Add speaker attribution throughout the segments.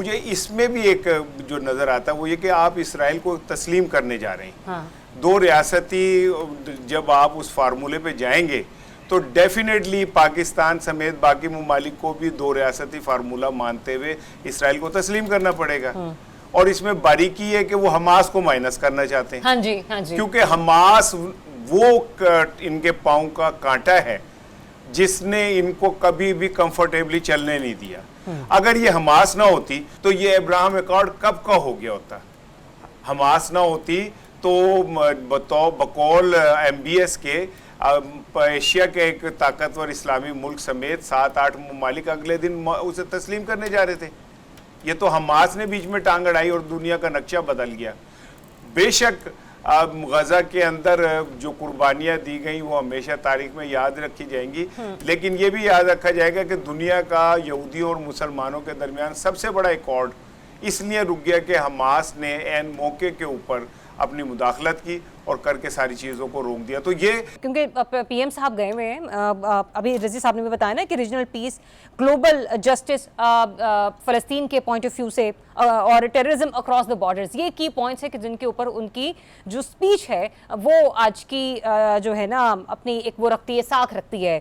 Speaker 1: مجھے اس میں بھی ایک جو نظر آتا ہے وہ یہ کہ آپ اسرائیل کو تسلیم کرنے جا رہے ہیں. دو ریاستی جب آپ اس فارمولے پہ جائیں گے تو ڈیفینیٹلی پاکستان سمیت باقی ممالک کو بھی دو ریاستی فارمولہ مانتے ہوئے اسرائیل کو تسلیم کرنا پڑے گا. اور اس میں باریکی ہے کہ وہ حماس کو مائنس کرنا چاہتے ہیں. کیونکہ حماس وہ ان کے پاؤں کا کانٹا ہے جس نے ان کو کبھی بھی کمفرٹیبلی چلنے نہیں دیا. اگر یہ حماس نہ ہوتی تو یہ ابراہم ایکارڈ کب کا ہو گیا ہوتا. حماس نہ ہوتی تو بقول MBS کے ایشیا کے ایک طاقتور اسلامی ملک سمیت 7-8 ممالک اگلے دن اسے تسلیم کرنے جا رہے تھے. یہ تو حماس نے بیچ میں ٹانگ اڑائی اور دنیا کا نقشہ بدل گیا. بے شک غزہ کے اندر جو قربانیاں دی گئیں وہ ہمیشہ تاریخ میں یاد رکھی جائیں گی، لیکن یہ بھی یاد رکھا جائے گا کہ دنیا کا یہودیوں اور مسلمانوں کے درمیان سب سے بڑا ایکارڈ اس لیے رک گیا کہ حماس نے عین موقع کے اوپر اپنی مداخلت کی اور کر کے ساری چیزوں کو روک دیا. تو یہ
Speaker 2: کیونکہ PM صاحب گئے ہوئے ہیں، ابھی رضی صاحب نے بھی بتایا نا کہ ریجنل پیس، گلوبل جسٹس فلسطین کے پوائنٹ آف ویو سے اور ٹیررزم اکراس دا بارڈرز، یہ کی پوائنٹس ہیں کہ جن کے اوپر ان کی جو سپیچ ہے وہ آج کی جو ہے نا اپنی ایک وہ رکھتی ہے، ساکھ رکھتی ہے.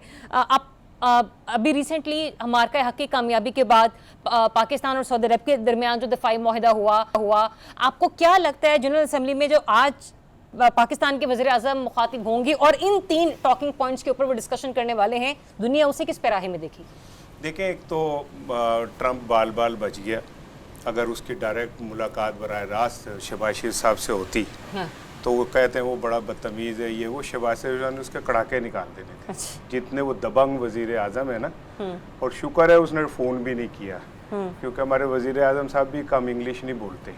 Speaker 2: ابھی ریسنٹلی ہمارکہ حق کی کامیابی کے بعد پاکستان اور سعودی عرب کے درمیان جو دفاعی معاہدہ ہوا، آپ کو کیا لگتا ہے جنرل اسمبلی میں جو آج پاکستان کے وزیر اعظم مخاطب ہوں گی اور ان 3 ٹاکنگ پوائنٹس کے اوپر وہ ڈسکشن کرنے والے ہیں، دنیا اسے کس پیراہے میں دیکھی؟
Speaker 1: دیکھیں، ایک تو ٹرمپ بال بچ گیا. اگر اس کی ڈائریکٹ ملاقات براہ راست شہباز شریف صاحب سے ہوتی تو وہ کہتے ہیں وہ بڑا بدتمیز ہے، یہ وہ شہباز شریف نے اس کے کڑاکے نکال دینے تھے. جتنے وہ دبنگ وزیر اعظم ہے نا، اور شکر ہے اس نے فون بھی نہیں کیا کیونکہ ہمارے وزیر اعظم صاحب بھی کم انگلش نہیں بولتے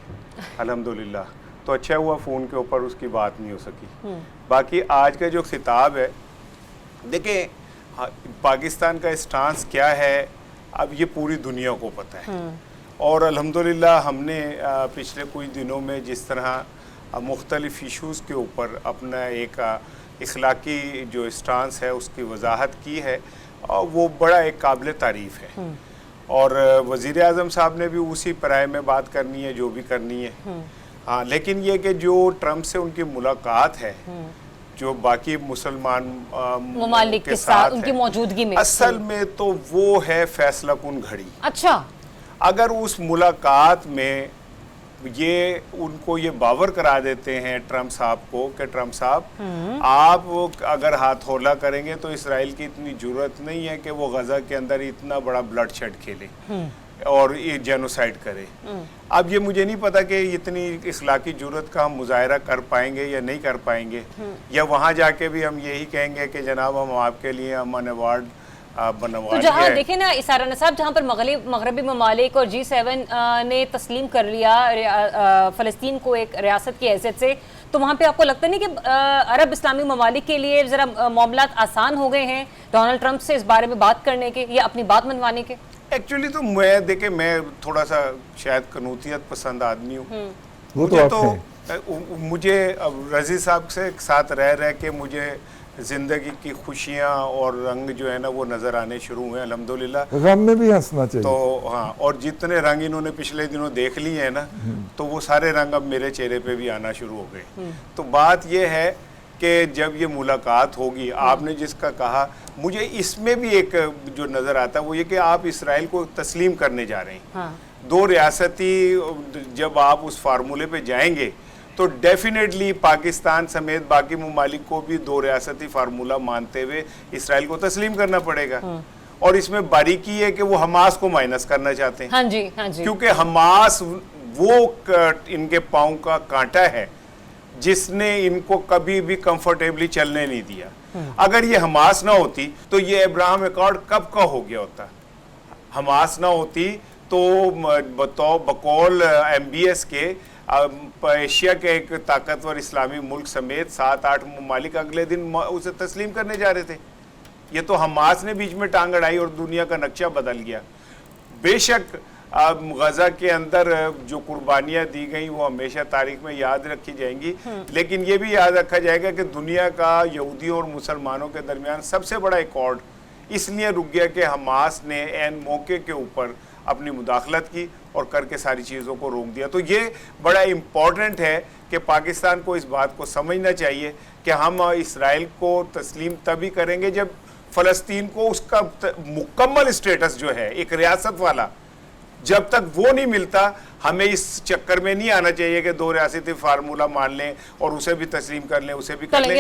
Speaker 1: الحمدللہ. تو اچھا ہوا فون کے اوپر اس کی بات نہیں ہو سکی. باقی آج کا جو خطاب ہے، دیکھیں پاکستان کا اسٹانس کیا ہے اب یہ پوری دنیا کو پتہ ہے. اور الحمدللہ ہم نے پچھلے کچھ دنوں میں جس طرح مختلف ایشوز کے اوپر اپنا ایک اخلاقی جو اسٹانس ہے اس کی وضاحت کی ہے، وہ بڑا ایک قابل تعریف ہے. اور وزیر اعظم صاحب نے بھی اسی پیراہے میں بات کرنی ہے جو بھی کرنی ہے. ہاں، لیکن یہ کہ جو ٹرمپ سے ان کی ملاقات ہے، جو باقی مسلمان
Speaker 2: ممالک کے ساتھ ان کی موجودگی میں،
Speaker 1: اصل میں تو وہ ہے فیصلہ کن گھڑی.
Speaker 2: اچھا،
Speaker 1: اگر اس ملاقات میں یہ ان کو یہ باور کرا دیتے ہیں ٹرمپ صاحب کو کہ ٹرمپ صاحب آپ اگر ہاتھ ہولا کریں گے تو اسرائیل کی اتنی جرت نہیں ہے کہ وہ غزہ کے اندر اتنا بڑا بلڈ شیڈ کھیلے اور یہ جینوسائیڈ کرے. اب یہ مجھے نہیں پتا کہ اتنی اخلاقی جرت کا ہم مظاہرہ کر پائیں گے یا نہیں کر پائیں گے، یا وہاں جا کے بھی ہم یہی کہیں گے کہ جناب ہم آپ کے لیے امن ایوارڈ بنوا
Speaker 2: تو جہاں دیکھیں نا اسارہ صاحب، جہاں پر مغربی ممالک اور G7 نے تسلیم کر لیا فلسطین کو ایک ریاست کی حیثیت سے، تو وہاں پہ آپ کو لگتا نہیں کہ عرب اسلامی ممالک کے لیے ذرا معاملات آسان ہو گئے ہیں ڈونلڈ ٹرمپ سے اس بارے میں بات کرنے کے یا اپنی بات منوانے کے؟
Speaker 1: ایکچولی تو دیکھیں میں تھوڑا سا شاید قنوتیت پسند آدمی ہوں. مجھے رضی صاحب سے ساتھ رہ کے مجھے زندگی کی خوشیاں اور رنگ جو ہے نا وہ نظر آنے شروع ہوئے الحمدللہ.
Speaker 3: غم میں بھی ہنسنا چاہیے.
Speaker 1: تو ہاں، اور جتنے رنگ انہوں نے پچھلے دنوں دیکھ لیے ہیں نا تو وہ سارے رنگ اب میرے چہرے پہ بھی آنا شروع ہو گئے. تو بات یہ ہے کہ جب یہ ملاقات ہوگی، آپ نے جس کا کہا، مجھے اس میں بھی ایک جو نظر آتا ہے وہ یہ کہ آپ اسرائیل کو تسلیم کرنے جا رہے ہیں. دو ریاستی جب آپ اس فارمولے پہ جائیں گے تو ڈیفینیٹلی پاکستان سمیت باقی ممالک کو بھی دو ریاستی فارمولہ مانتے ہوئے اسرائیل کو تسلیم کرنا پڑے گا. اور اس میں باریکی ہے کہ وہ حماس کو مائنس کرنا چاہتے ہیں.
Speaker 2: ہاں جی.
Speaker 1: کیونکہ حماس وہ ان کے پاؤں کا کانٹا ہے جس نے ان کو کبھی بھی کمفرٹیبلی چلنے نہیں دیا. اگر یہ حماس نہ ہوتی تو یہ ابراہم ایکارڈ کب کا ہو گیا ہوتا. حماس نہ ہوتی تو بقول MBS کے ایشیا کے ایک طاقتور اسلامی ملک سمیت 7-8 ممالک اگلے دن اسے تسلیم کرنے جا رہے تھے. یہ تو حماس نے بیچ میں ٹانگ اڑائی اور دنیا کا نقشہ بدل گیا. بے شک غزہ کے اندر جو قربانیاں دی گئیں وہ ہمیشہ تاریخ میں یاد رکھی جائیں گی، لیکن یہ بھی یاد رکھا جائے گا کہ دنیا کا یہودیوں اور مسلمانوں کے درمیان سب سے بڑا ایکارڈ اس لیے رک گیا کہ حماس نے عین موقع کے اوپر اپنی مداخلت کی اور کر کے ساری چیزوں کو روک دیا. تو یہ بڑا امپورٹنٹ ہے کہ پاکستان کو اس بات کو سمجھنا چاہیے کہ ہم اسرائیل کو تسلیم تبھی کریں گے جب فلسطین کو اس کا مکمل اسٹیٹس جو ہے ایک ریاست والا, جب تک وہ نہیں ملتا ہمیں اس چکر میں نہیں آنا چاہیے کہ 2 ریاستی فارمولہ مان لیں اور اسے بھی تسلیم کر لیں, اسے بھی کر لیں.